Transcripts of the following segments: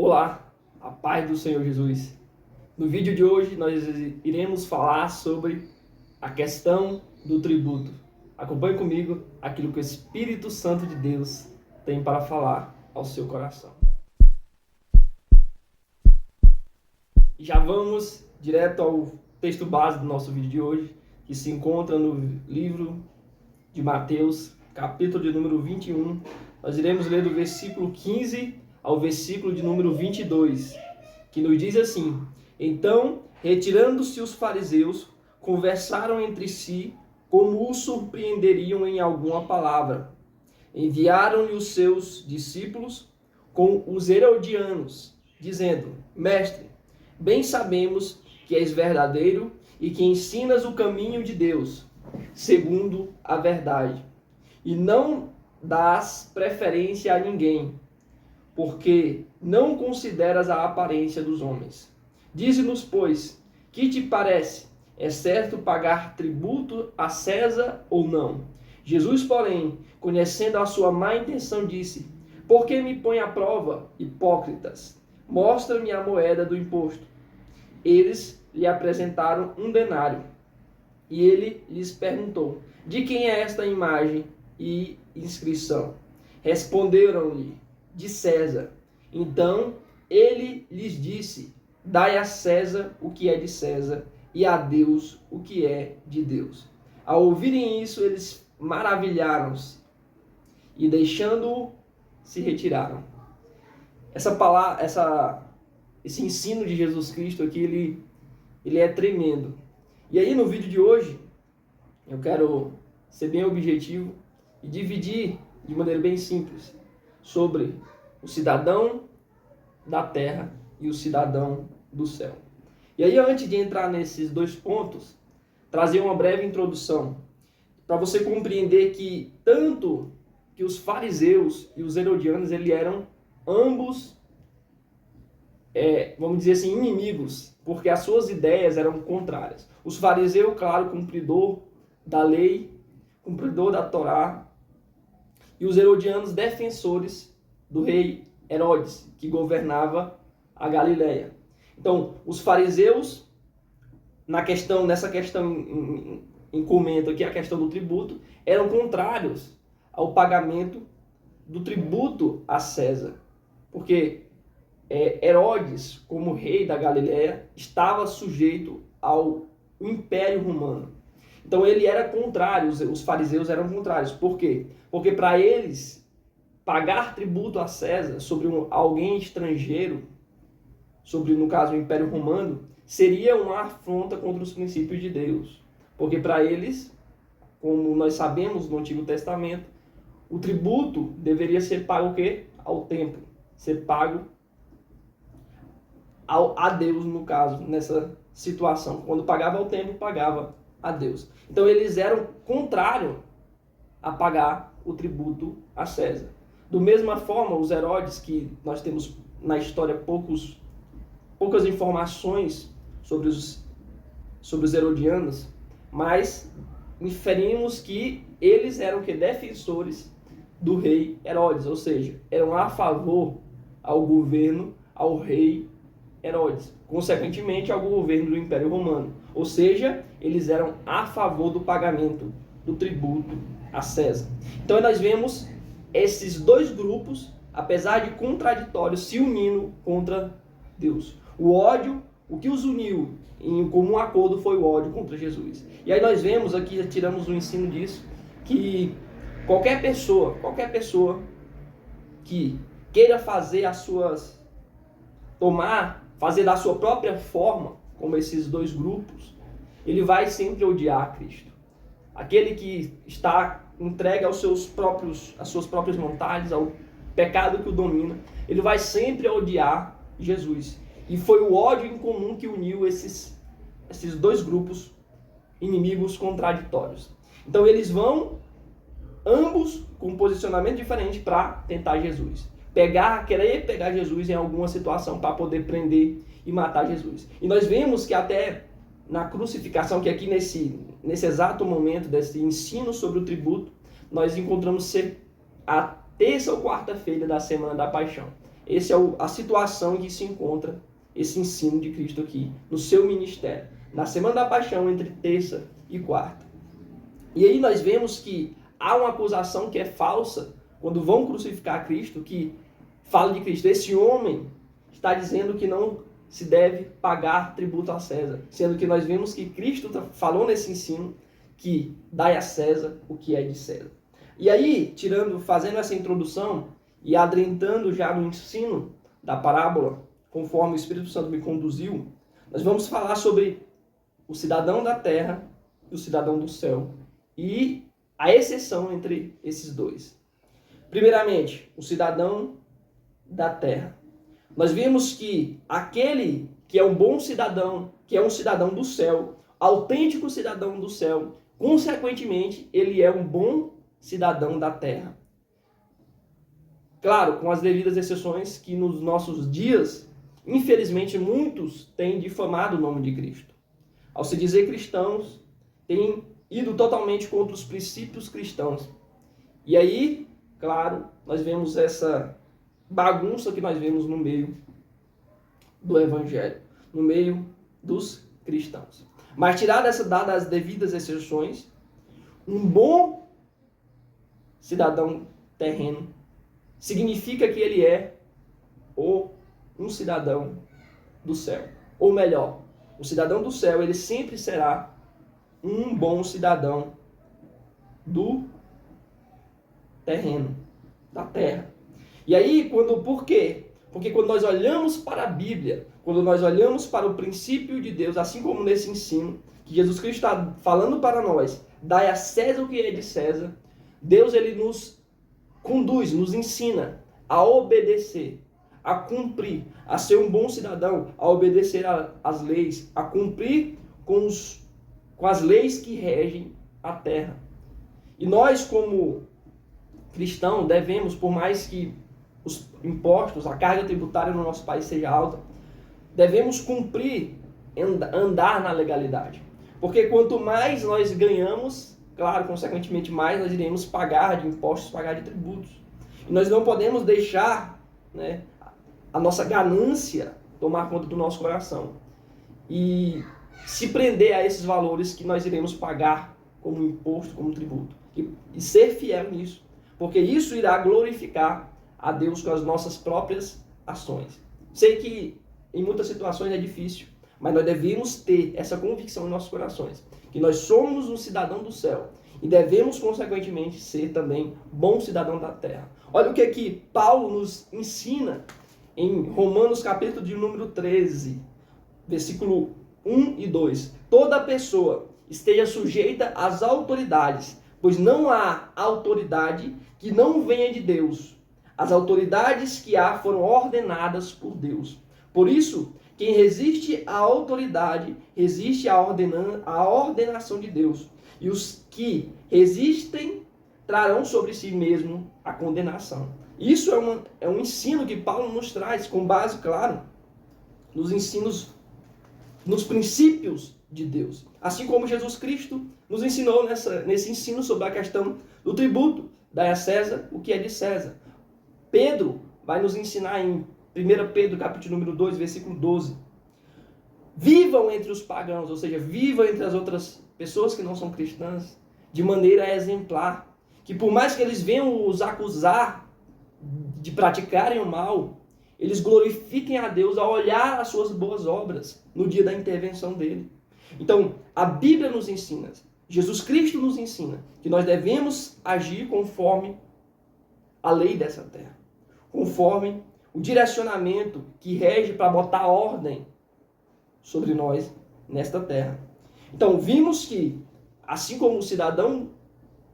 Olá, a paz do Senhor Jesus. No vídeo de hoje nós iremos falar sobre a questão do tributo. Acompanhe comigo aquilo que o Espírito Santo de Deus tem para falar ao seu coração. E já vamos direto ao texto base do nosso vídeo de hoje, que se encontra no livro de Mateus, capítulo de número 21. Nós iremos ler do versículo 15 ao versículo de número 22, que nos diz assim: Então, retirando-se os fariseus, conversaram entre si como o surpreenderiam em alguma palavra. Enviaram-lhe os seus discípulos com os herodianos, dizendo: Mestre, bem sabemos que és verdadeiro e que ensinas o caminho de Deus, segundo a verdade, e não dás preferência a ninguém, porque não consideras a aparência dos homens. Dize-nos, pois, que te parece? É certo pagar tributo a César ou não? Jesus, porém, conhecendo a sua má intenção, disse: Por que me põe à prova, hipócritas? Mostra-me a moeda do imposto. Eles lhe apresentaram um denário. E ele lhes perguntou: De quem é esta imagem e inscrição? Responderam-lhe: De César. Então ele lhes disse: Dai a César o que é de César e a Deus o que é de Deus. Ao ouvirem isso, eles maravilharam-se e, deixando-o, se retiraram. Essa palavra, esse ensino de Jesus Cristo aqui, ele é tremendo. E aí no vídeo de hoje, eu quero ser bem objetivo e dividir de maneira bem simples sobre o cidadão da terra e o cidadão do céu. E aí, antes de entrar nesses dois pontos, trazer uma breve introdução para você compreender que tanto que os fariseus e os herodianos, eles eram ambos, vamos dizer assim, inimigos, porque as suas ideias eram contrárias. Os fariseus, claro, cumpridor da lei, cumpridor da Torá, e os herodianos, defensores do rei Herodes, que governava a Galileia. Então, os fariseus, nessa questão em comento aqui, a questão do tributo, eram contrários ao pagamento do tributo a César, porque Herodes, como rei da Galileia, estava sujeito ao Império Romano. Então ele era contrário, os fariseus eram contrários. Por quê? Porque para eles, pagar tributo a César sobre alguém estrangeiro, sobre, no caso, o Império Romano, seria uma afronta contra os princípios de Deus. Porque para eles, como nós sabemos no Antigo Testamento, o tributo deveria ser pago o quê? Ao templo. Ser pago a Deus, no caso, nessa situação. Quando pagava ao templo, pagava a Deus. Então eles eram contrários a pagar o tributo a César. Da mesma forma, os Herodes, que nós temos na história poucas informações sobre os herodianos, mas inferimos que eles eram defensores do rei Herodes, ou seja, eram a favor ao governo, ao rei Herodes, consequentemente ao governo do Império Romano. Ou seja, eles eram a favor do pagamento do tributo a César. Então nós vemos esses dois grupos, apesar de contraditórios, se unindo contra Deus. O ódio, o que os uniu em comum acordo foi o ódio contra Jesus. E aí nós vemos aqui, já tiramos o ensino disso, que qualquer pessoa que queira fazer fazer da sua própria forma, como esses dois grupos, ele vai sempre odiar Cristo. Aquele que está entregue às suas próprias vontades, ao pecado que o domina, ele vai sempre odiar Jesus. E foi o ódio em comum que uniu esses dois grupos inimigos contraditórios. Então eles vão, ambos com um posicionamento diferente, para tentar Jesus. Querer pegar Jesus em alguma situação para poder prender e matar Jesus. E nós vemos que até na crucificação, que aqui nesse exato momento desse ensino sobre o tributo, nós encontramos ser a terça ou quarta-feira da Semana da Paixão. Essa é a situação em que se encontra esse ensino de Cristo aqui, no seu ministério, na Semana da Paixão, entre terça e quarta. E aí nós vemos que há uma acusação que é falsa, quando vão crucificar Cristo, que fala de Cristo. Esse homem está dizendo que não se deve pagar tributo a César, sendo que nós vemos que Cristo falou nesse ensino que dai a César o que é de César. E aí, fazendo essa introdução e adentrando já no ensino da parábola, conforme o Espírito Santo me conduziu, nós vamos falar sobre o cidadão da terra e o cidadão do céu, e a exceção entre esses dois. Primeiramente, o cidadão da terra. Nós vimos que aquele que é um bom cidadão, que é um cidadão do céu, autêntico cidadão do céu, consequentemente, ele é um bom cidadão da terra. Claro, com as devidas exceções que nos nossos dias, infelizmente, muitos têm difamado o nome de Cristo. Ao se dizer cristãos, têm ido totalmente contra os princípios cristãos. E aí, claro, nós vemos essa bagunça que nós vemos no meio do evangelho, no meio dos cristãos. Mas dadas as devidas exceções, um bom cidadão terreno significa que ele é um cidadão do céu. Ou melhor, o cidadão do céu, ele sempre será um bom cidadão do terreno, da terra. E aí, por quê? Porque quando nós olhamos para a Bíblia, quando nós olhamos para o princípio de Deus, assim como nesse ensino, que Jesus Cristo está falando para nós, dai a César o que é de César, Deus ele nos conduz, nos ensina a obedecer, a cumprir, a ser um bom cidadão, a obedecer às leis, a cumprir com as leis que regem a terra. E nós, como cristãos, devemos, por mais que os impostos, a carga tributária no nosso país seja alta, devemos cumprir, andar na legalidade. Porque quanto mais nós ganhamos, claro, consequentemente mais nós iremos pagar de impostos, pagar de tributos. E nós não podemos deixar, né, a nossa ganância tomar conta do nosso coração e se prender a esses valores que nós iremos pagar como imposto, como tributo. E ser fiel nisso, porque isso irá glorificar a Deus com as nossas próprias ações. Sei que em muitas situações é difícil, mas nós devemos ter essa convicção em nossos corações, que nós somos um cidadão do céu e devemos, consequentemente, ser também bom cidadão da terra. Olha o que Paulo nos ensina em Romanos capítulo de número 13, versículo 1 e 2. Toda pessoa esteja sujeita às autoridades, pois não há autoridade que não venha de Deus. As autoridades que há foram ordenadas por Deus. Por isso, quem resiste à autoridade, resiste à ordenação de Deus. E os que resistem trarão sobre si mesmo a condenação. Isso é um ensino que Paulo nos traz, com base, claro, nos ensinos, nos princípios de Deus. Assim como Jesus Cristo nos ensinou nesse ensino sobre a questão do tributo. Dai a César o que é de César. Pedro vai nos ensinar em 1 Pedro, capítulo número 2, versículo 12. Vivam entre os pagãos, ou seja, vivam entre as outras pessoas que não são cristãs, de maneira exemplar. Que por mais que eles venham os acusar de praticarem o mal, eles glorifiquem a Deus ao olhar as suas boas obras no dia da intervenção dele. Então, a Bíblia nos ensina, Jesus Cristo nos ensina, que nós devemos agir conforme a lei dessa terra, conforme o direcionamento que rege para botar ordem sobre nós nesta terra. Então, vimos que, assim como o cidadão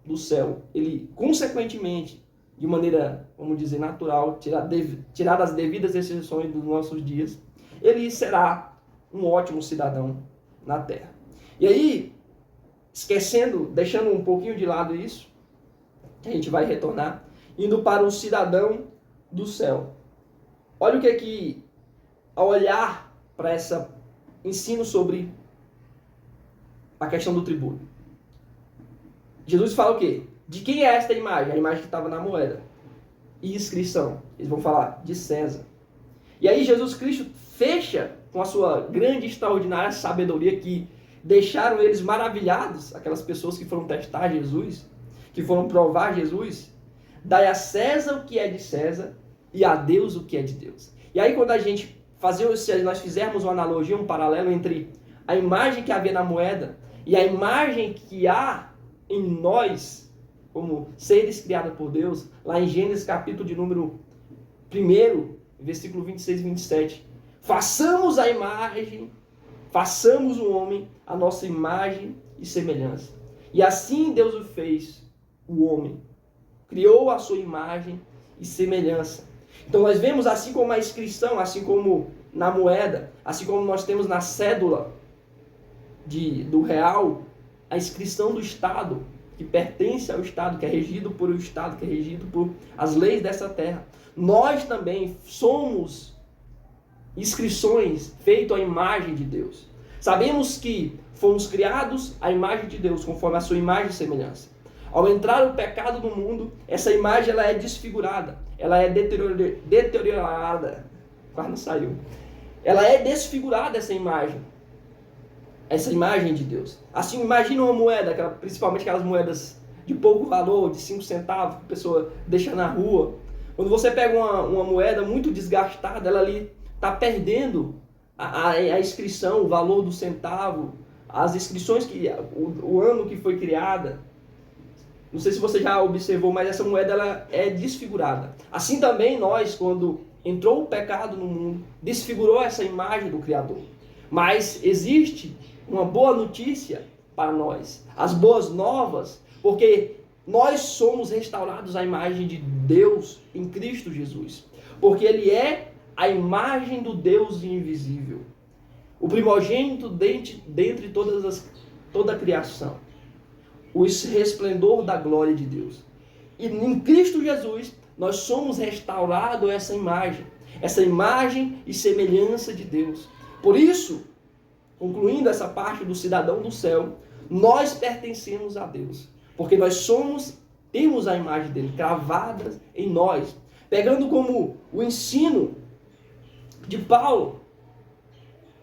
do céu, ele, consequentemente, de maneira, vamos dizer, natural, tirar as devidas exceções dos nossos dias, ele será um ótimo cidadão na terra. E aí, deixando um pouquinho de lado isso, a gente vai retornar, indo para o cidadão do céu. Olha o que ao olhar para esse ensino sobre a questão do tributo, Jesus fala o quê? De quem é esta imagem? A imagem que estava na moeda. e inscrição? Eles vão falar de César. E aí Jesus Cristo fecha com a sua grande e extraordinária sabedoria que deixaram eles maravilhados, aquelas pessoas que foram testar Jesus, que foram provar Jesus. Dai a César o que é de César e a Deus o que é de Deus. E aí quando se nós fizermos uma analogia, um paralelo entre a imagem que havia na moeda e a imagem que há em nós, como seres criados por Deus, lá em Gênesis capítulo de número 1, versículo 26 e 27. Façamos a imagem, façamos o homem a nossa imagem e semelhança. E assim Deus o fez, o homem. Criou a sua imagem e semelhança. Então nós vemos assim como a inscrição, assim como na moeda, assim como nós temos na cédula do real, a inscrição do Estado, que pertence ao Estado, que é regido por o Estado, que é regido por as leis dessa terra. Nós também somos inscrições feitas à imagem de Deus. Sabemos que fomos criados à imagem de Deus, conforme a sua imagem e semelhança. Ao entrar o pecado no mundo, essa imagem ela é desfigurada, ela é deteriorada, quase não saiu. Ela é desfigurada, essa imagem de Deus. Assim, imagina uma moeda, principalmente aquelas moedas de pouco valor, de 5 centavos, que a pessoa deixa na rua. Quando você pega uma moeda muito desgastada, ela ali está perdendo a inscrição, o valor do centavo, as inscrições, o ano que foi criada. Não sei se você já observou, mas essa moeda ela é desfigurada. Assim também nós, quando entrou o pecado no mundo, desfigurou essa imagem do Criador. Mas existe uma boa notícia para nós, as boas novas, porque nós somos restaurados à imagem de Deus em Cristo Jesus. Porque Ele é a imagem do Deus invisível, o primogênito dentre toda a criação, o resplendor da glória de Deus. E em Cristo Jesus nós somos restaurados a essa imagem e semelhança de Deus. Por isso, concluindo essa parte do cidadão do céu, nós pertencemos a Deus, porque nós temos a imagem dele cravada em nós. Pegando como o ensino de Paulo,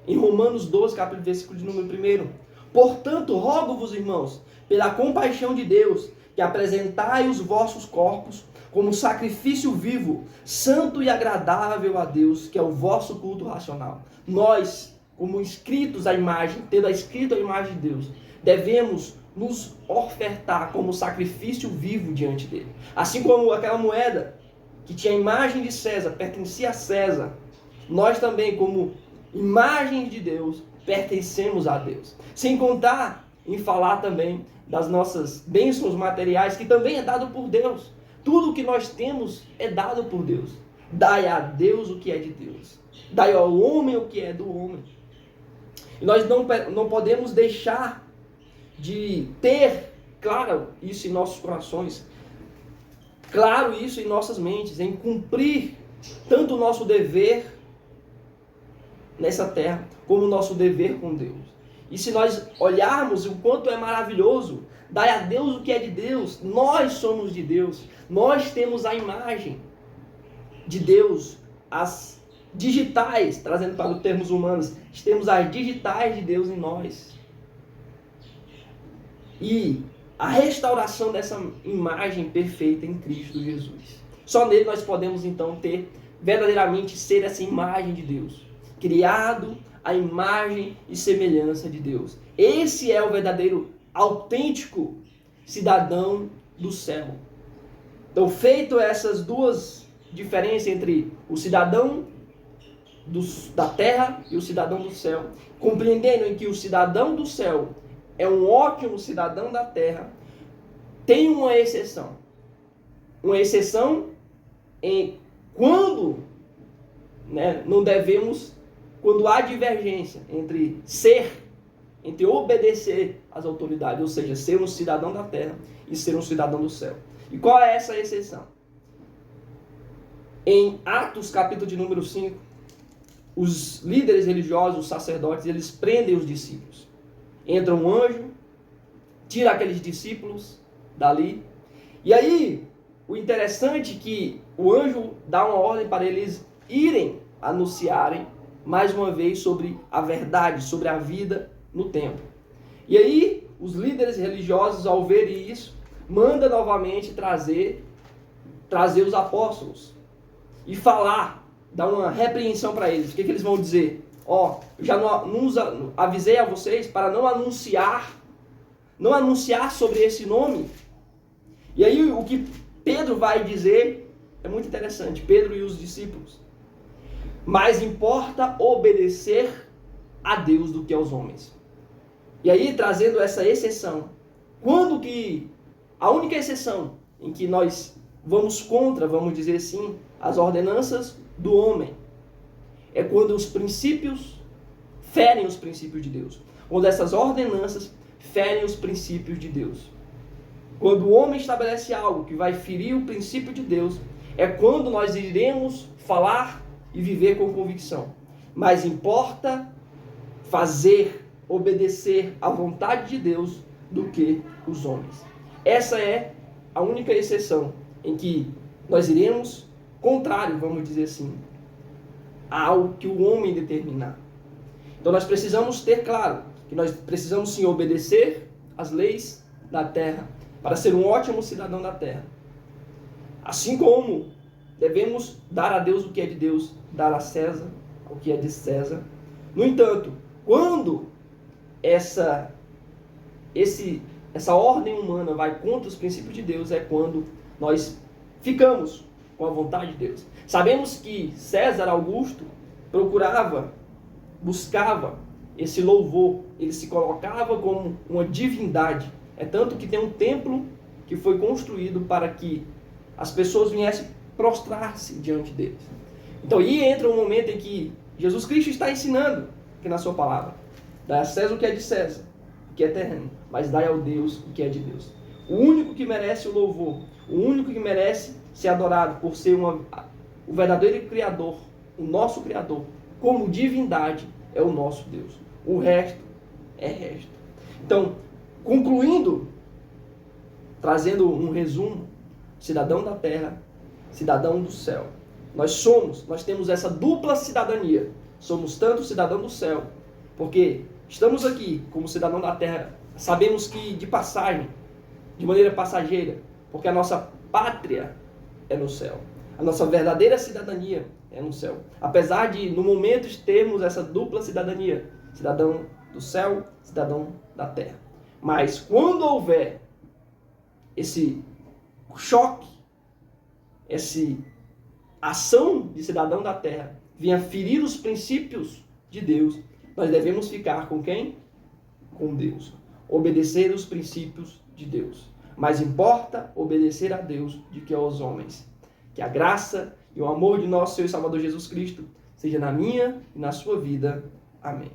em Romanos 12, capítulo, versículo de número 1. Portanto, rogo-vos, irmãos, pela compaixão de Deus, que apresentai os vossos corpos como sacrifício vivo, santo e agradável a Deus, que é o vosso culto racional. Nós, como inscritos à imagem, tendo escrito a imagem de Deus, devemos nos ofertar como sacrifício vivo diante dele. Assim como aquela moeda que tinha a imagem de César, pertencia a César, nós também, como imagem de Deus, pertencemos a Deus. Sem contar em falar também das nossas bênçãos materiais, que também é dado por Deus. Tudo que nós temos é dado por Deus. Dai a Deus o que é de Deus. Dai ao homem o que é do homem. E nós não podemos deixar de ter claro isso em nossos corações, claro isso em nossas mentes, em cumprir tanto o nosso dever nessa terra, como o nosso dever com Deus. E se nós olharmos o quanto é maravilhoso, dai a Deus o que é de Deus, nós somos de Deus, nós temos a imagem de Deus, as digitais, trazendo para os termos humanos, temos as digitais de Deus em nós. E a restauração dessa imagem perfeita em Cristo Jesus. Só nele nós podemos então verdadeiramente ser essa imagem de Deus, criado à imagem e semelhança de Deus. Esse é o verdadeiro, autêntico cidadão do céu. Então, feito essas duas diferenças entre o cidadão da terra e o cidadão do céu, compreendendo em que o cidadão do céu é um ótimo cidadão da terra, tem uma exceção. Uma exceção em quando não devemos, quando há divergência entre obedecer às autoridades, ou seja, ser um cidadão da terra e ser um cidadão do céu. E qual é essa exceção? Em Atos, capítulo de número 5, os líderes religiosos, os sacerdotes, eles prendem os discípulos. Entra um anjo, tira aqueles discípulos dali. E aí, o interessante é que o anjo dá uma ordem para eles irem anunciarem mais uma vez sobre a verdade, sobre a vida no templo. E aí, os líderes religiosos, ao verem isso, mandam novamente trazer os apóstolos e falar, dar uma repreensão para eles. O que eles vão dizer? Já não avisei a vocês para não anunciar sobre esse nome. E aí, o que Pedro vai dizer é muito interessante. Pedro e os discípulos. Mais importa obedecer a Deus do que aos homens. E aí, trazendo essa exceção, quando que a única exceção em que nós vamos contra, vamos dizer assim, as ordenanças do homem, é quando os princípios ferem os princípios de Deus. Quando essas ordenanças ferem os princípios de Deus. Quando o homem estabelece algo que vai ferir o princípio de Deus, é quando nós iremos falar e viver com convicção. Mas importa obedecer à vontade de Deus do que os homens. Essa é a única exceção em que nós iremos contrário, vamos dizer assim, ao que o homem determinar. Então nós precisamos ter claro que nós precisamos sim obedecer às leis da terra para ser um ótimo cidadão da terra. Assim como devemos dar a Deus o que é de Deus, dar a César o que é de César. No entanto, quando essa ordem humana vai contra os princípios de Deus, é quando nós ficamos com a vontade de Deus. Sabemos que César Augusto buscava esse louvor, ele se colocava como uma divindade. É tanto que tem um templo que foi construído para que as pessoas viessem prostrar-se diante deles. Então aí entra um momento em que Jesus Cristo está ensinando aqui na sua palavra: dai a César o que é de César, o que é terreno, mas dai ao Deus o que é de Deus. O único que merece o louvor, o único que merece ser adorado por ser o verdadeiro Criador, o nosso Criador, como divindade, é o nosso Deus. O resto é resto. Então, concluindo, trazendo um resumo: cidadão da terra, cidadão do céu. Nós temos essa dupla cidadania. Somos tanto cidadão do céu, porque estamos aqui como cidadão da terra, sabemos que de passagem, de maneira passageira, porque a nossa pátria é no céu. A nossa verdadeira cidadania é no céu. Apesar de, no momento, termos essa dupla cidadania, cidadão do céu, cidadão da terra. Mas quando houver esse choque, essa ação de cidadão da terra, venha ferir os princípios de Deus, nós devemos ficar com quem? Com Deus. Obedecer os princípios de Deus. Mas importa obedecer a Deus do que aos homens. Que a graça e o amor de nosso Senhor e Salvador Jesus Cristo seja na minha e na sua vida. Amém.